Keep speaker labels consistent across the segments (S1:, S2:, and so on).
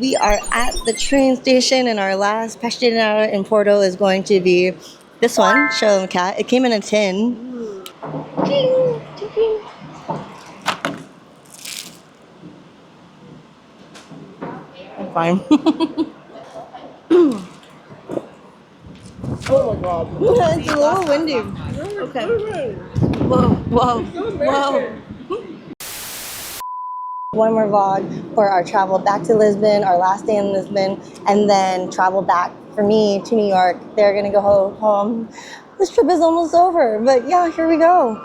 S1: we are at the train station, and our last pastinara in Porto is going to be this one. Show them, cat. It came in a tin. Ching, ching, ching. I'm fine.
S2: Oh my god.
S1: It's a little windy. Okay. Whoa, whoa, whoa. One more vlog for our travel back to Lisbon, our last day in Lisbon, and then travel back for me to New York. They're gonna go home. This trip is almost over, but yeah, here we go.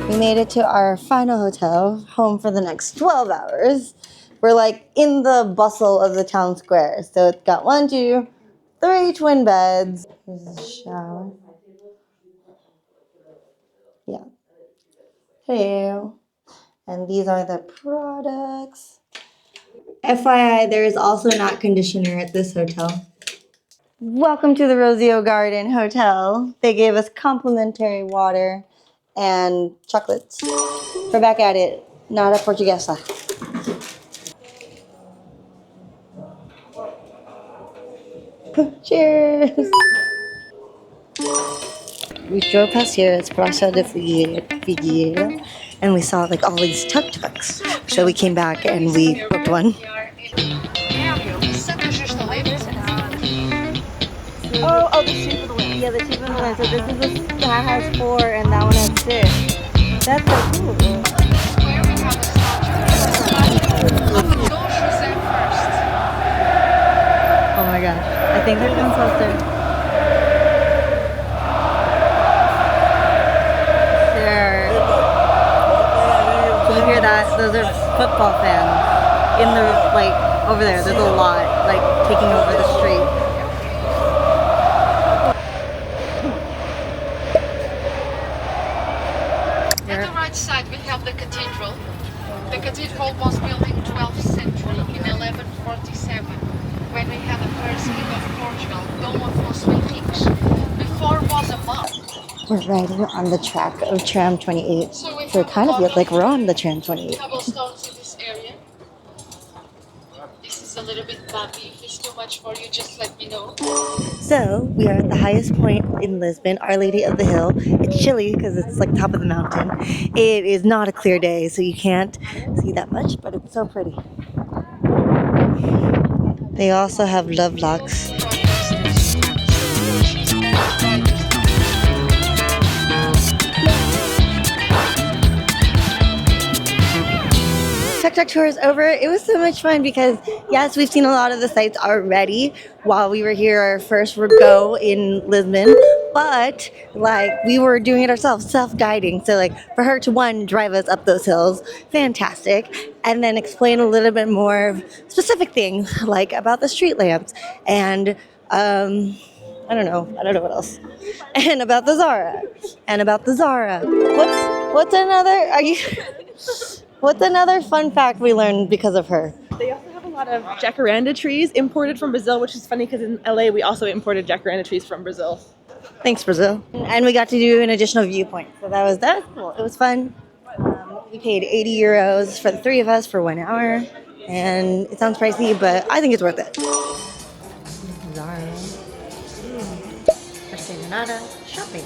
S1: We made it to our final hotel, home for the next 12 hours. We're like in the bustle of the town square. So it's got 1, 2, 3 twin beds. Here's the shower. Yeah. Hello. And these are the products. FYI, there is also an hot conditioner at this hotel. Welcome to the Rossio Garden Hotel. They gave us complimentary water and chocolates. We're back at it. Nata Portuguesa. Cheers! We drove past here, it's Praça de Figueira, and we saw like all these tuk-tuks. So we came back and we booked one. Oh, the cheap of the wind. Yeah, the cheap of the wind. So this is that has 4 and that one has 6. That's so cool. Oh my gosh. I think they're getting closer. There. Can you hear that? Those are football fans. In the, like, over there. There's a lot, like, taking over the street.
S3: At the right side we have the cathedral. The cathedral was built in 12th century, in 1147, when we had the first king of Portugal, Dom Afonso Henriques. Before was a monk.
S1: We're riding on the track of tram 28. So it kind of feels like we're on the tram 28.
S3: Cobblestones in this area. This is a little bit bumpy. If it's too much for you, just let me know.
S1: So we are at the highest point in Lisbon, Our Lady of the Hill. It's chilly because it's like top of the mountain. It is not a clear day, so you can't see that much, but it's so pretty. They also have love locks. Tuk-tuk tour is over. It was so much fun because, yes, we've seen a lot of the sites already while we were here, our first go in Lisbon, but like we were doing it ourselves, self-guiding. So like for her to drive us up those hills, fantastic, and then explain a little bit more specific things like about the street lamps and I don't know what else, and about the Zara, What's another? What's another fun fact we learned because of her?
S2: They also have a lot of jacaranda trees imported from Brazil, which is funny because in LA we also imported jacaranda trees from Brazil.
S1: Thanks, Brazil. And we got to do an additional viewpoint. So that was cool. It was fun. We paid 80 euros for the 3 of us for 1 hour. And it sounds pricey, but I think it's worth it. Zara. Nada shopping.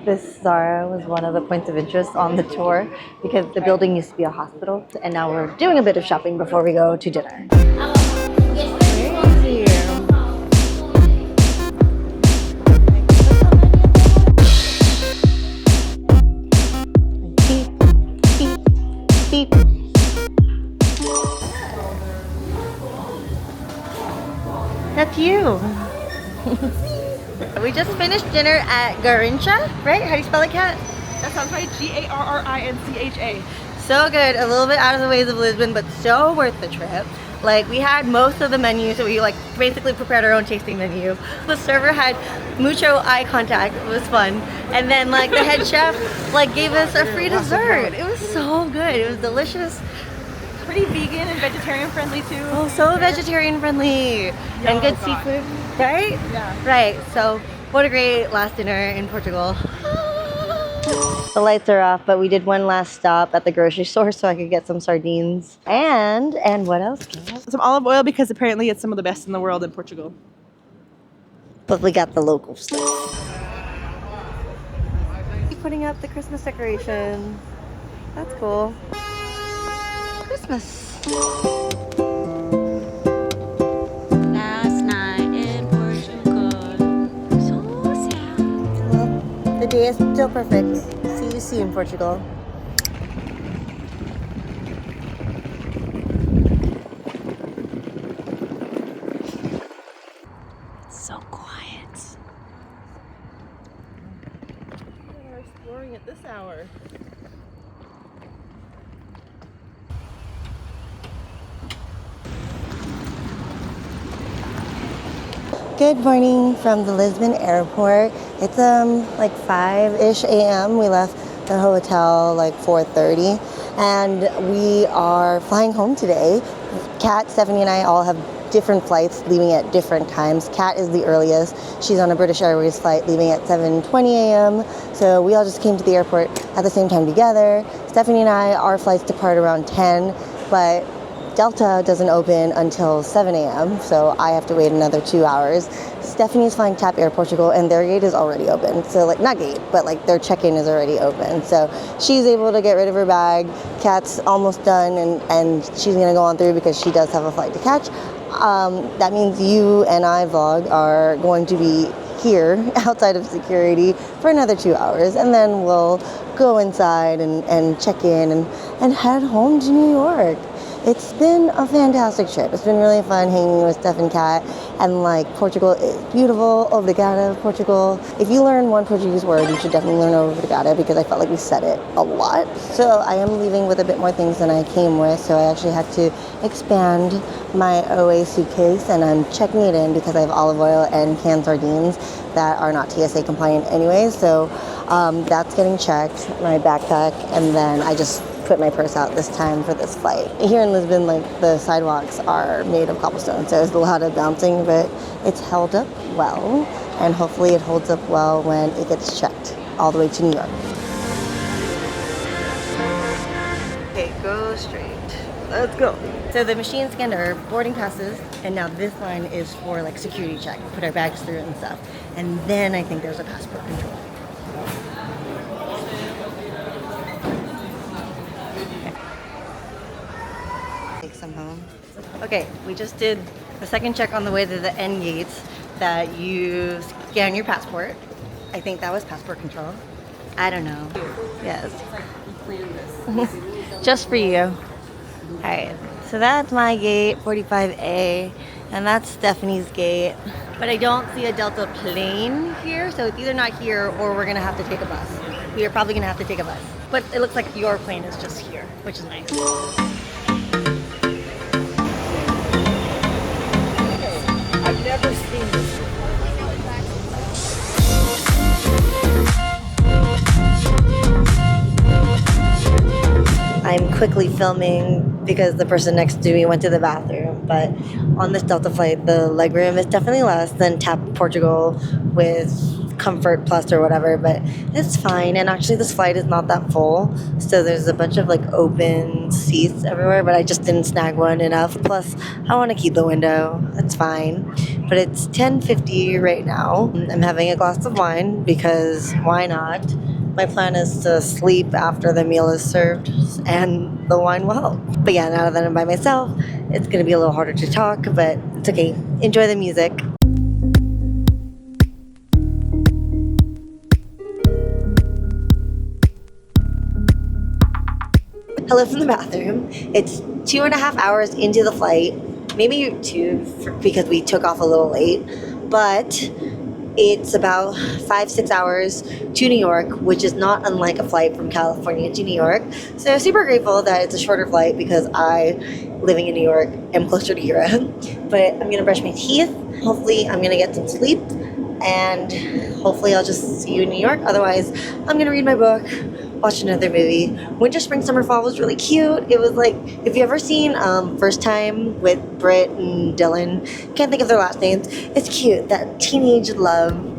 S1: This Zara was one of the points of interest on the tour because the building used to be a hospital, and now we're doing a bit of shopping before we go to dinner. Beep, beep, beep. That's you. We just finished dinner at Garrincha, right? How do you spell it, Kat?
S2: That sounds right. Garrincha.
S1: So good. A little bit out of the ways of Lisbon, but so worth the trip. Like, we had most of the menu, so we like basically prepared our own tasting menu. The server had mucho eye contact. It was fun. And then like the head chef like gave us a free dessert. It was so good. It was delicious.
S2: Pretty vegan and vegetarian friendly too.
S1: Oh, so vegetarian friendly. And good seafood, right?
S2: Yeah.
S1: Right. So what a great last dinner in Portugal. The lights are off, but we did one last stop at the grocery store so I could get some sardines. And what else?
S2: Some olive oil because apparently it's some of the best in the world in Portugal.
S1: But we got the local stuff. Putting up the Christmas decorations. That's cool. Christmas.
S4: Last night in Portugal. So sad.
S1: Well, the day is still perfect. See you soon, Portugal.
S4: So quiet.
S2: We're exploring at this hour.
S1: Good morning from the Lisbon Airport. It's like 5-ish a.m. We left the hotel like 4:30 and we are flying home today. Kat, Stephanie and I all have different flights leaving at different times. Kat is the earliest. She's on a British Airways flight leaving at 7:20 a.m. So we all just came to the airport at the same time together. Stephanie and I, our flights depart around 10, but Delta doesn't open until 7 a.m., so I have to wait another 2 hours. Stephanie's flying TAP Air Portugal, and their gate is already open. So, like, not gate, but like their check-in is already open. So she's able to get rid of her bag. Kat's almost done, and she's gonna go on through because she does have a flight to catch. That means you and I vlog are going to be here outside of security for another 2 hours, and then we'll go inside and check in and head home to New York. It's been a fantastic trip. It's been really fun hanging with Steph and Kat, and like Portugal is beautiful. Obrigada, Portugal. If you learn one Portuguese word, you should definitely learn obrigada because I felt like we said it a lot. So I am leaving with a bit more things than I came with, so I actually had to expand my OA suitcase, and I'm checking it in because I have olive oil and canned sardines that are not TSA compliant anyway. So that's getting checked, my backpack, and then I just put my purse out this time for this flight. Here in Lisbon, like the sidewalks are made of cobblestone, so there's a lot of bouncing, but it's held up well, and hopefully it holds up well when it gets checked all the way to New York. Okay, go straight. Let's go. So the machine scanned our boarding passes, and now this line is for like security check. Put our bags through and stuff. And then I think there's a passport control. Take some home. Okay, we just did the second check on the way to the end gates that you scan your passport. I think that was passport control. I don't know. Yes. Just for you. Alright, so that's my gate, 45A, and that's Stephanie's gate. But I don't see a Delta plane here, so it's either not here or we're gonna have to take a bus. We are probably gonna have to take a bus. But it looks like your plane is just here, which is nice.
S5: I've never seen this.
S1: I'm quickly filming because the person next to me went to the bathroom, but on this Delta flight, the legroom is definitely less than TAP Portugal with Comfort Plus or whatever, but it's fine. And actually this flight is not that full, so there's a bunch of like open seats everywhere, but I just didn't snag one enough. Plus I want to keep the window. That's fine. But it's 10:50 right now. I'm having a glass of wine because why not? My plan is to sleep after the meal is served, and the wine will help. But yeah, now that I'm by myself, it's going to be a little harder to talk, but it's okay. Enjoy the music. Hello from the bathroom. It's 2.5 hours into the flight, maybe 2 because we took off a little late, but it's about 5-6 hours to New York, which is not unlike a flight from California to New York. So super grateful that it's a shorter flight because I, living in New York, am closer to Europe. But I'm gonna brush my teeth. Hopefully I'm gonna get some sleep, and hopefully I'll just see you in New York. Otherwise, I'm gonna read my book, watch another movie. Winter, Spring, Summer, Fall was really cute. It was like, if you ever seen First Time with Britt and Dylan, can't think of their last names. It's cute, that teenage love.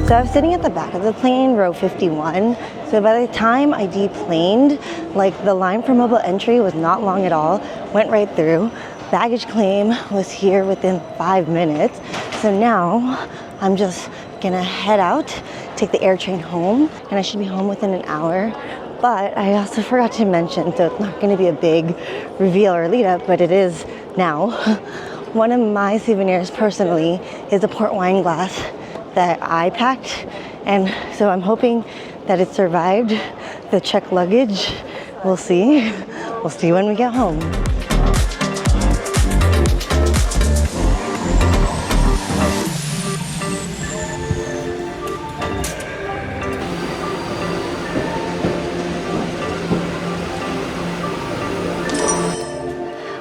S1: So I was sitting at the back of the plane, row 51. So by the time I deplaned, like the line for mobile entry was not long at all, went right through. Baggage claim was here within 5 minutes. So now I'm just gonna head out, take the air train home, and I should be home within an hour. But I also forgot to mention, so it's not gonna be a big reveal or lead up, but it is now. One of my souvenirs personally is a port wine glass that I packed, and so I'm hoping that it survived the checked luggage. We'll see. We'll see when we get home.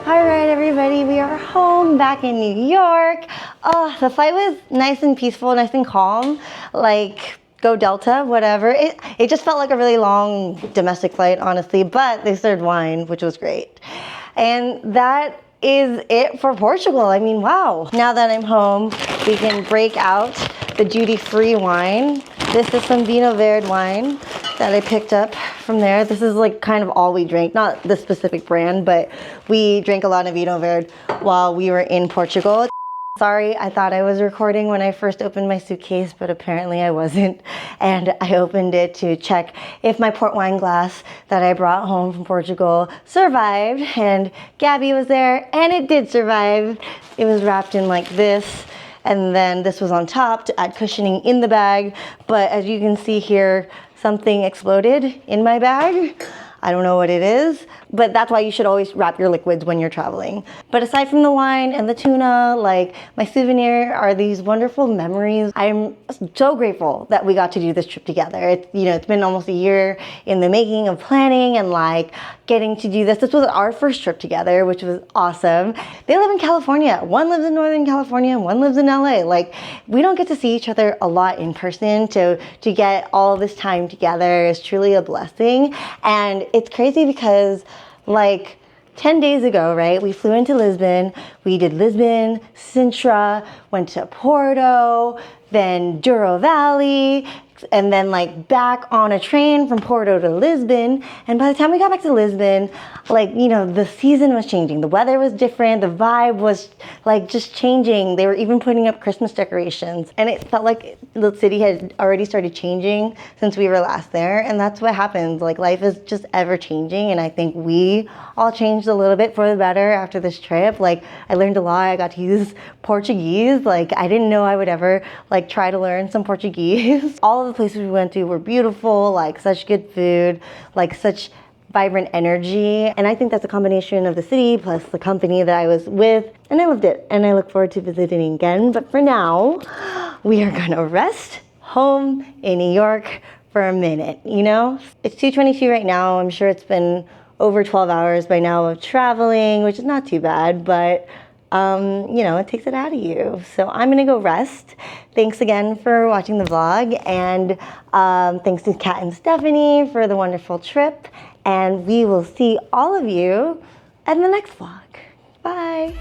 S1: All right, everybody, we are home back in New York. Oh, the flight was nice and peaceful, nice and calm. Like, go Delta, whatever. It just felt like a really long domestic flight, honestly, but they served wine, which was great. And that is it for Portugal. I mean, wow. Now that I'm home, we can break out the duty-free wine. This is some Vinho Verde wine that I picked up from there. This is like kind of all we drink, not the specific brand, but we drank a lot of Vinho Verde while we were in Portugal. Sorry, I thought I was recording when I first opened my suitcase, but apparently I wasn't. And I opened it to check if my port wine glass that I brought home from Portugal survived. And Gabby was there, and it did survive. It was wrapped in like this, and then this was on top to add cushioning in the bag. But as you can see here, something exploded in my bag. I don't know what it is, but that's why you should always wrap your liquids when you're traveling. But aside from the wine and the tuna, like, my souvenir are these wonderful memories. I'm so grateful that we got to do this trip together. It's been almost a year in the making of planning and like getting to do this. This was our first trip together, which was awesome. They live in California. One lives in Northern California and one lives in LA. Like, we don't get to see each other a lot in person, to get all this time together is truly a blessing. And it's crazy because like 10 days ago, right, we flew into Lisbon, we did Lisbon, Sintra, went to Porto, then Douro Valley, and then like back on a train from Porto to Lisbon. And by the time we got back to Lisbon, like, the season was changing. The weather was different. The vibe was like just changing. They were even putting up Christmas decorations. And it felt like the city had already started changing since we were last there. And that's what happens. Like, life is just ever changing. And I think we all changed a little bit for the better after this trip. Like, I learned a lot. I got to use Portuguese. Like, I didn't know I would ever like try to learn some Portuguese. All of the places we went to were beautiful, like such good food, like such vibrant energy. And I think that's a combination of the city plus the company that I was with, and I loved it. And I look forward to visiting again. But for now, we are gonna rest home in New York for a minute, It's 2:22 right now. I'm sure it's been over 12 hours by now of traveling, which is not too bad, but it takes it out of you. So I'm gonna go rest. Thanks again for watching the vlog, and thanks to Kat and Stephanie for the wonderful trip. And we will see all of you at the next vlog. Bye.